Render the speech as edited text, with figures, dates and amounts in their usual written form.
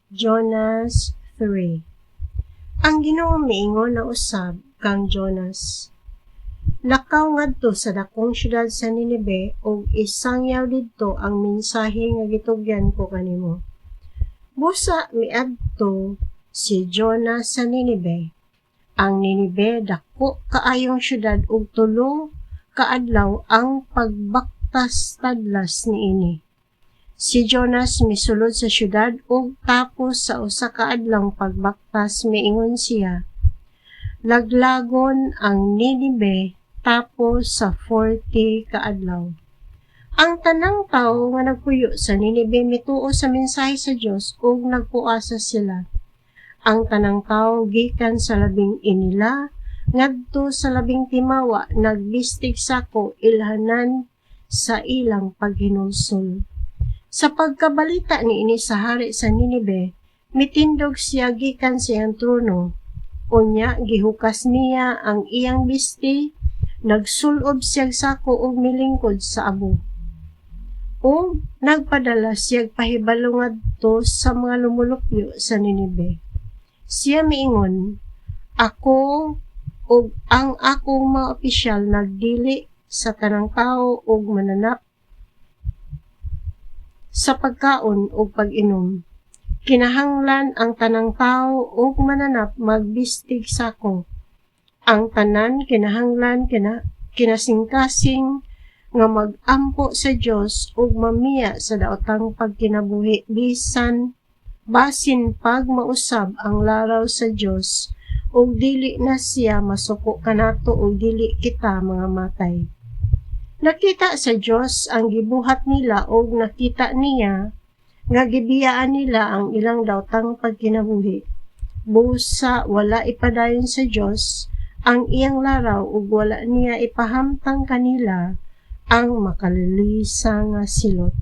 Jonas 3. Ang Ginoo miingon na usab kang Jonas. Lakaw ngadto sa dakong syudad sa Ninive ug isangyaw didto ang mensahe nga gitugyan ko kanimo. Busa miadto si Jonas sa Ninive. Ang Ninive dako kaayong syudad ug 3 ka adlaw ang pagbaktas tadlas niini. Si Jonas misulod sa syudad ug tapos sa usa ka adlawng pagbaktas miingon siya, laglagon ang Ninive tapos sa 40 ka adlaw. Ang tanang tawo nga nagpuyo sa Ninive mituo sa mensahe sa Dios ug nagpuasa sila. Ang tanang tawo gikan sa labing inila ngadto sa labing timawa nagbistig sako ilhanan sa ilang paghinulsol. Sa pagkabalita niini sa hari sa Ninive, mitindog siya gikan sa iyang trono. Unya gihukas niya ang iyang bisti, nagsulob siyag sako ug milingkod sa abo. O nagpadala siyag pahibalo ngadto sa mga lumulupyo sa Ninive. Siya miingon, ako ug ang akong mga opisyal nagdili sa tanang tawo ug mananap sa pagkaon ug pag-inom. Kinahanglan ang tanang tawo ug mananap magbistig sako. Ang tanan kinahanglan kinasingkasing nga mag-ampo sa Dios ug mamiya sa daotang pagkinabuhi basin pag mausab ang laraw sa Dios ug dili na siya masuko kanato ug dili kita mga matay. Nakita sa Dios ang gibuhat nila ug nakita niya nga gibiyaan nila ang ilang daotang pagkinabuhi. Busa wala ipadayon sa Dios ang iyang laraw ug wala niya ipahamtang kanila ang makalilisa nga silot.